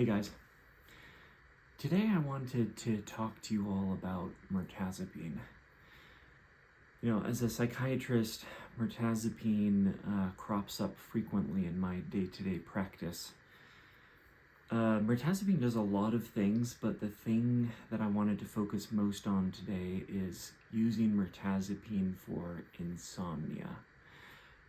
Hey guys, today I wanted to talk to you all about mirtazapine. As a psychiatrist, mirtazapine crops up frequently in my day-to-day practice. Mirtazapine does a lot of things, but the thing that I wanted to focus most on today is using mirtazapine for insomnia.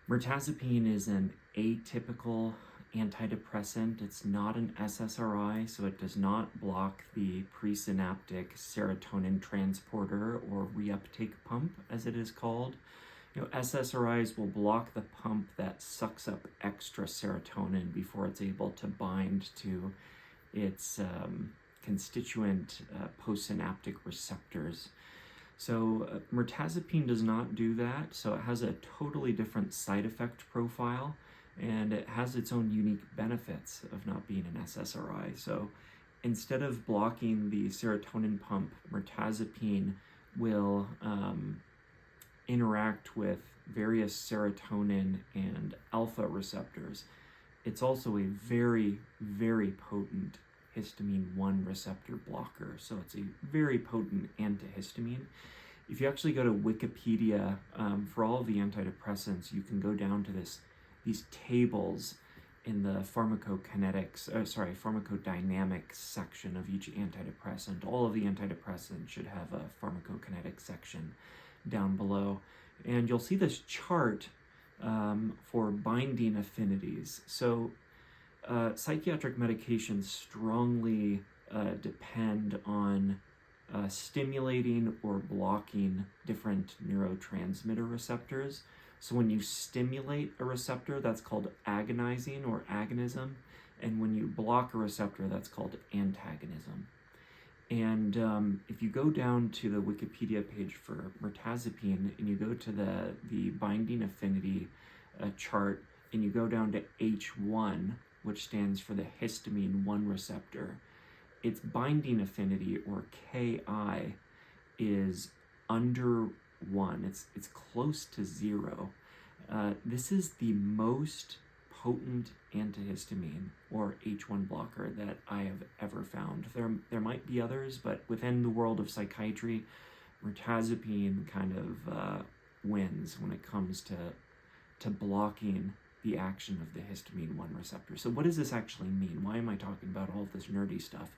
Mirtazapine is an atypical antidepressant. It's not an SSRI, so it does not block the presynaptic serotonin transporter or reuptake pump, as it is called. SSRIs will block the pump that sucks up extra serotonin before it's able to bind to its constituent postsynaptic receptors. So mirtazapine does not do that, so it has a totally different side effect profile, and it has its own unique benefits of not being an SSRI. So instead of blocking the serotonin pump, mirtazapine will interact with various serotonin and alpha receptors. It's also a very, very potent histamine 1 receptor blocker, so it's a very potent antihistamine. If you actually go to Wikipedia for all of the antidepressants, you can go down to these tables in the pharmacodynamics section of each antidepressant. All of the antidepressants should have a pharmacokinetic section down below, and you'll see this chart for binding affinities. So psychiatric medications strongly depend on stimulating or blocking different neurotransmitter receptors. So when you stimulate a receptor, that's called agonizing or agonism, and when you block a receptor, that's called antagonism. And if you go down to the Wikipedia page for mirtazapine and you go to the binding affinity chart and you go down to H1, which stands for the histamine 1 receptor, its binding affinity, or Ki, is under 1. It's close to 0. This is the most potent antihistamine or H1 blocker that I have ever found. There might be others, but within the world of psychiatry, mirtazapine kind of wins when it comes to blocking the action of the histamine 1 receptor. So what does this actually mean? Why am I talking about all of this nerdy stuff?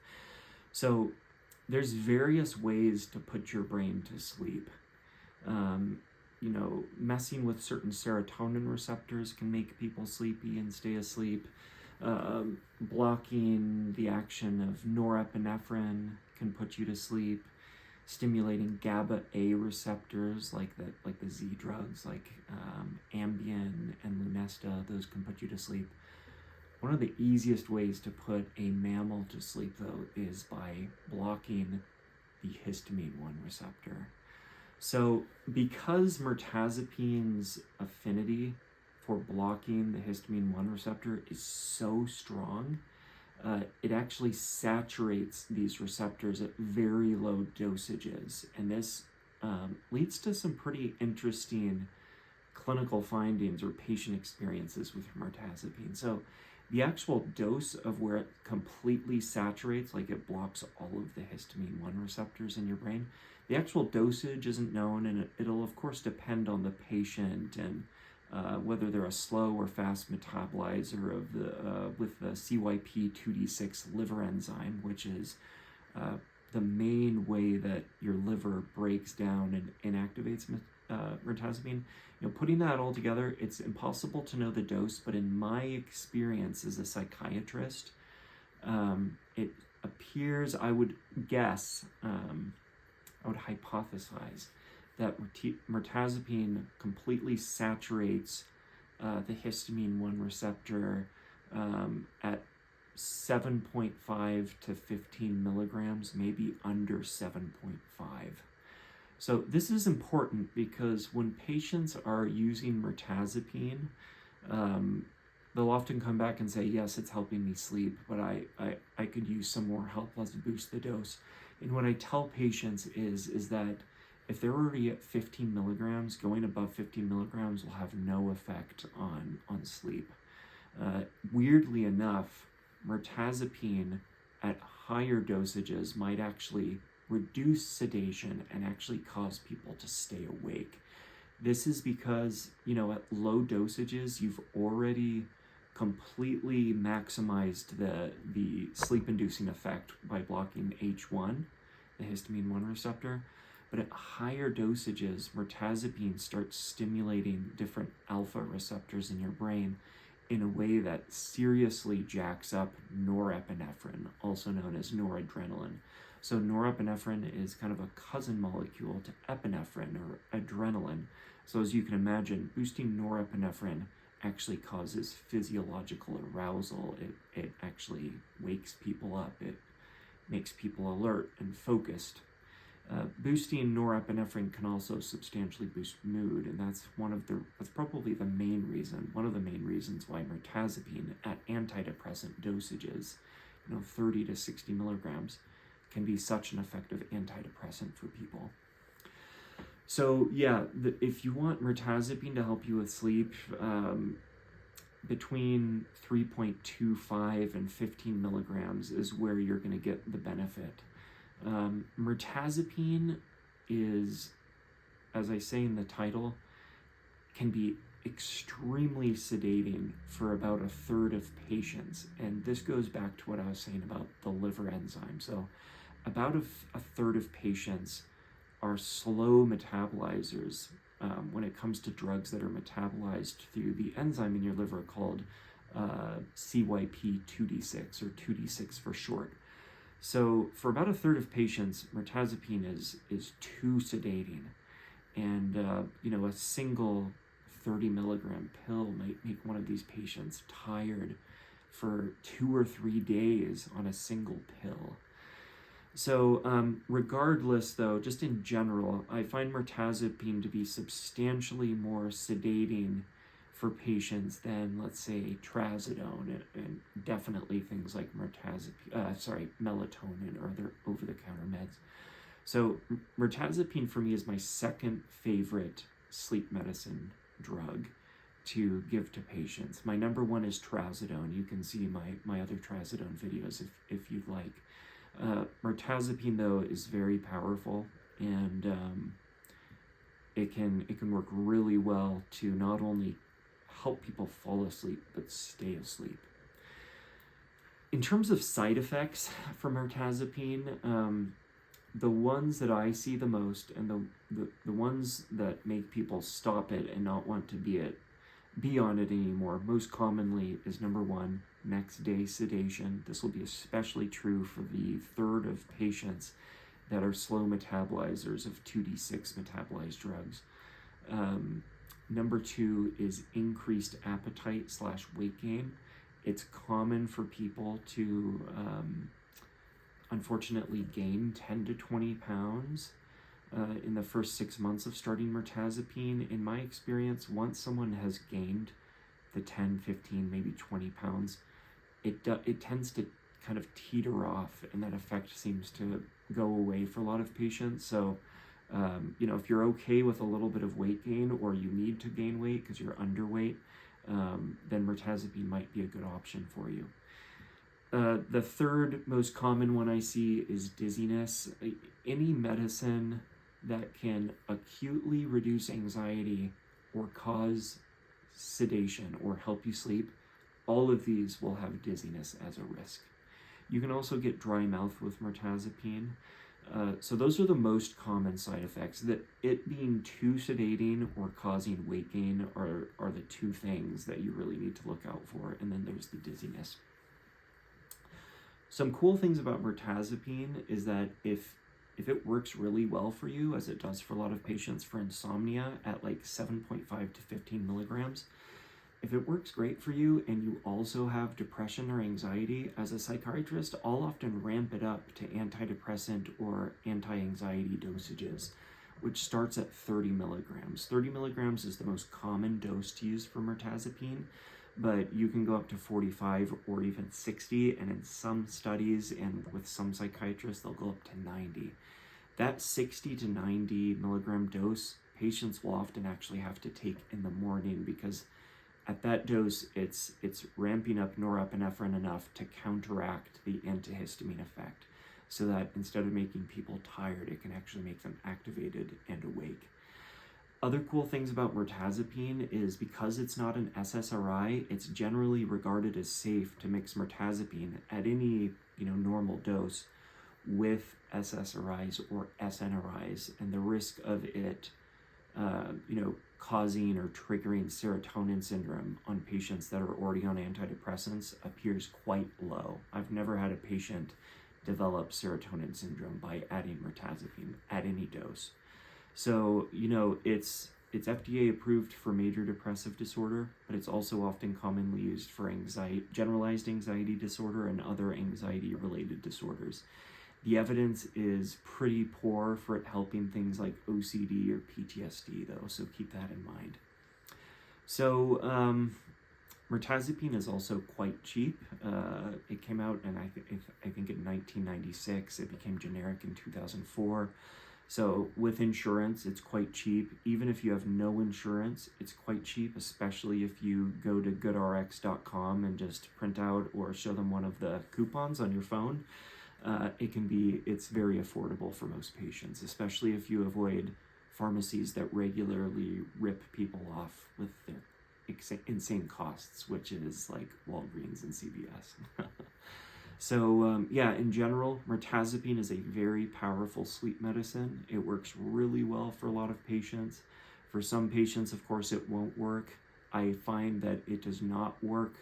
So there's various ways to put your brain to sleep. Messing with certain serotonin receptors can make people sleepy and stay asleep. Blocking the action of norepinephrine can put you to sleep. Stimulating GABA A receptors like the Z drugs, like Ambien and Lunesta, those can put you to sleep. One of the easiest ways to put a mammal to sleep, though, is by blocking the histamine 1 receptor. So because mirtazapine's affinity for blocking the histamine 1 receptor is so strong, it actually saturates these receptors at very low dosages, and this leads to some pretty interesting clinical findings or patient experiences with mirtazapine. So the actual dose of where it completely saturates, like it blocks all of the histamine 1 receptors in your brain, the actual dosage isn't known, and it'll of course depend on the patient and whether they're a slow or fast metabolizer of with the CYP2D6 liver enzyme, which is the main way that your liver breaks down and inactivates mirtazapine. Putting that all together, it's impossible to know the dose, but in my experience as a psychiatrist, it appears, I would guess, I would hypothesize that mirtazapine completely saturates the histamine 1 receptor at 7.5 to 15 milligrams, maybe under 7.5. So this is important because when patients are using mirtazapine, they'll often come back and say, yes, it's helping me sleep, but I could use some more help. Let's boost the dose. And what I tell patients is that if they're already at 15 milligrams, going above 15 milligrams will have no effect on sleep. Weirdly enough, mirtazapine at higher dosages might actually reduce sedation and actually cause people to stay awake. This is because, at low dosages, you've already completely maximized the sleep-inducing effect by blocking H1, the histamine 1 receptor. But at higher dosages, mirtazapine starts stimulating different alpha receptors in your brain in a way that seriously jacks up norepinephrine, also known as noradrenaline. So norepinephrine is kind of a cousin molecule to epinephrine or adrenaline. So as you can imagine, boosting norepinephrine actually causes physiological arousal. It actually wakes people up. It makes people alert and focused. Boosting norepinephrine can also substantially boost mood, and that's probably one of the main reasons why mirtazapine at antidepressant dosages, 30 to 60 milligrams, can be such an effective antidepressant for people. So yeah, if you want mirtazapine to help you with sleep, between 3.25 and 15 milligrams is where you're going to get the benefit. Mirtazapine is, as I say in the title, can be extremely sedating for about a third of patients. And this goes back to what I was saying about the liver enzyme. So about a third of patients are slow metabolizers when it comes to drugs that are metabolized through the enzyme in your liver called CYP2D6, or 2D6 for short. So for about a third of patients, mirtazapine is too sedating. And, a single 30 milligram pill might make one of these patients tired for 2 or 3 days on a single pill. So regardless, though, just in general, I find mirtazapine to be substantially more sedating for patients than, let's say, trazodone, and definitely things like melatonin or other over-the-counter meds. So mirtazapine for me is my second favorite sleep medicine drug to give to patients. My number one is trazodone. You can see my other trazodone videos if you'd like. Mirtazapine, though, is very powerful, and it can work really well to not only help people fall asleep, but stay asleep. In terms of side effects for mirtazapine, the ones that I see the most, and the ones that make people stop it and not want to be on it anymore, most commonly is number one, next day sedation. This will be especially true for the third of patients that are slow metabolizers of 2D6 metabolized drugs. Number two is increased appetite / weight gain. It's common for people to, unfortunately, gain 10 to 20 pounds in the first 6 months of starting mirtazapine. In my experience, once someone has gained the 10, 15, maybe 20 pounds, it tends to kind of teeter off, and that effect seems to go away for a lot of patients. So, if you're okay with a little bit of weight gain, or you need to gain weight because you're underweight, then mirtazapine might be a good option for you. The third most common one I see is dizziness. Any medicine that can acutely reduce anxiety or cause sedation or help you sleep, all of these will have dizziness as a risk. You can also get dry mouth with mirtazapine. So those are the most common side effects. That it being too sedating or causing weight gain are the two things that you really need to look out for. And then there's the dizziness. Some cool things about mirtazapine is that if it works really well for you, as it does for a lot of patients for insomnia at like 7.5 to 15 milligrams, if it works great for you and you also have depression or anxiety, as a psychiatrist, I'll often ramp it up to antidepressant or anti-anxiety dosages, which starts at 30 milligrams. 30 milligrams is the most common dose to use for mirtazapine, but you can go up to 45 or even 60, and in some studies and with some psychiatrists, they'll go up to 90. That 60 to 90 milligram dose, patients will often actually have to take in the morning because at that dose, it's ramping up norepinephrine enough to counteract the antihistamine effect, so that instead of making people tired, it can actually make them activated and awake. Other cool things about mirtazapine is because it's not an SSRI, it's generally regarded as safe to mix mirtazapine at any normal dose with SSRIs or SNRIs, and the risk of it causing or triggering serotonin syndrome on patients that are already on antidepressants appears quite low. I've never had a patient develop serotonin syndrome by adding mirtazapine at any dose. So, it's FDA approved for major depressive disorder, but it's also often commonly used for generalized anxiety disorder and other anxiety-related disorders. The evidence is pretty poor for it helping things like OCD or PTSD, though, so keep that in mind. So, mirtazapine is also quite cheap. It came out, I think in 1996. It became generic in 2004. So with insurance, it's quite cheap. Even if you have no insurance, it's quite cheap, especially if you go to goodrx.com and just print out or show them one of the coupons on your phone. It's very affordable for most patients, especially if you avoid pharmacies that regularly rip people off with their insane costs, which is like Walgreens and CVS. So in general, mirtazapine is a very powerful sleep medicine. It works really well for a lot of patients. For some patients, of course, it won't work. I find that it does not work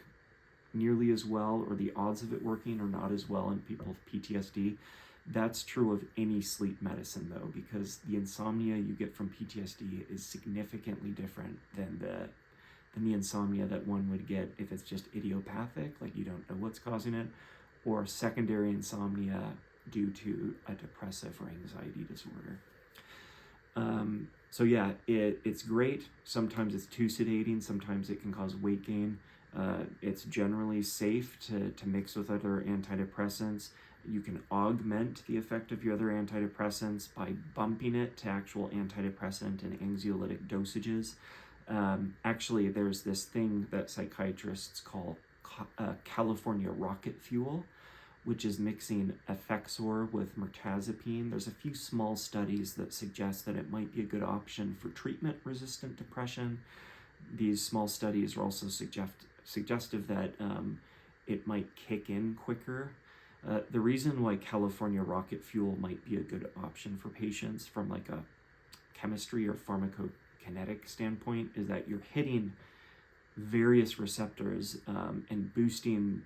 nearly as well, or the odds of it working are not as well in people with PTSD. That's true of any sleep medicine, though, because the insomnia you get from PTSD is significantly different than the insomnia that one would get if it's just idiopathic, like you don't know what's causing it, or secondary insomnia due to a depressive or anxiety disorder. It's great. Sometimes it's too sedating. Sometimes it can cause weight gain. It's generally safe to mix with other antidepressants. You can augment the effect of your other antidepressants by bumping it to actual antidepressant and anxiolytic dosages. Actually, there's this thing that psychiatrists call California rocket fuel, which is mixing Effexor with mirtazapine. There's a few small studies that suggest that it might be a good option for treatment-resistant depression. These small studies are also suggestive that it might kick in quicker. The reason why California rocket fuel might be a good option for patients from like a chemistry or pharmacokinetic standpoint is that you're hitting various receptors and boosting,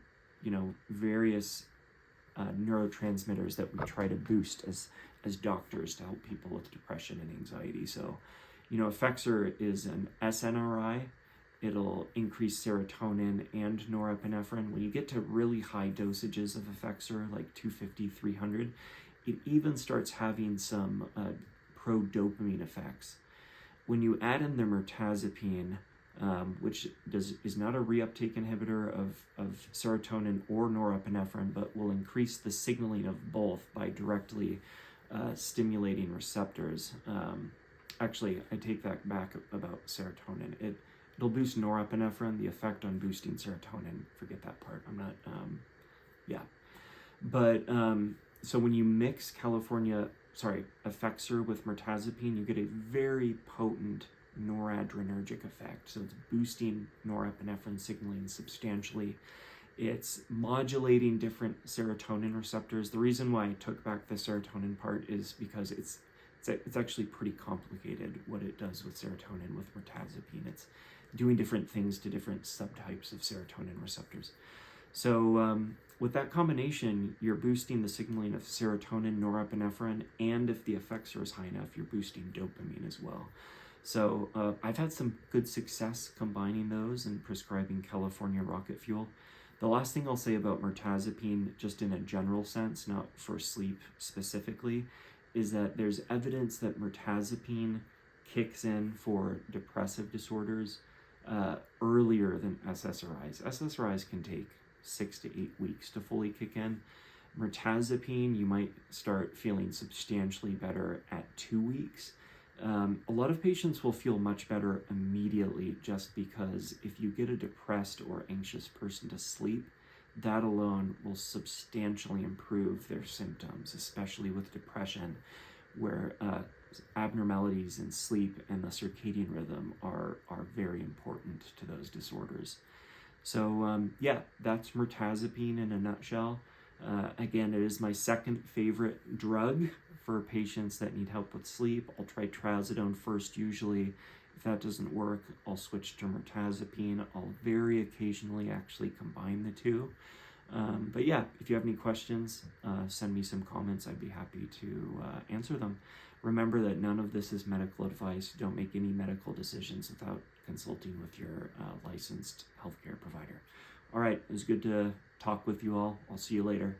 various neurotransmitters that we try to boost as doctors to help people with depression and anxiety. So, Effexor is an SNRI. It'll increase serotonin and norepinephrine. When you get to really high dosages of Effexor, like 250, 300, it even starts having some pro-dopamine effects. When you add in the mirtazapine, which is not a reuptake inhibitor of serotonin or norepinephrine, but will increase the signaling of both by directly stimulating receptors. Actually, I take that back about serotonin. It'll boost norepinephrine, the effect on boosting serotonin. Forget that part. I'm not, so when you mix Effexor with mirtazapine, you get a very potent noradrenergic effect. So it's boosting norepinephrine signaling substantially. It's modulating different serotonin receptors. The reason why I took back the serotonin part is because it's actually pretty complicated what it does with serotonin with mirtazapine. It's doing different things to different subtypes of serotonin receptors. So with that combination, you're boosting the signaling of serotonin, norepinephrine, and if the Effexor is high enough, you're boosting dopamine as well. So I've had some good success combining those and prescribing California rocket fuel. The last thing I'll say about mirtazapine, just in a general sense, not for sleep specifically, is that there's evidence that mirtazapine kicks in for depressive disorders earlier than SSRIs. SSRIs can take 6 to 8 weeks to fully kick in. Mirtazapine, you might start feeling substantially better at 2 weeks. A lot of patients will feel much better immediately just because if you get a depressed or anxious person to sleep, that alone will substantially improve their symptoms, especially with depression, where abnormalities in sleep and the circadian rhythm are very important to those disorders. So yeah, that's mirtazapine in a nutshell. Again, it is my second favorite drug for patients that need help with sleep. I'll try trazodone first usually. If that doesn't work, I'll switch to mirtazapine. I'll very occasionally actually combine the two. But yeah, if you have any questions, send me some comments. I'd be happy to answer them. Remember that none of this is medical advice. Don't make any medical decisions without consulting with your licensed healthcare provider. All right, it was good to talk with you all. I'll see you later.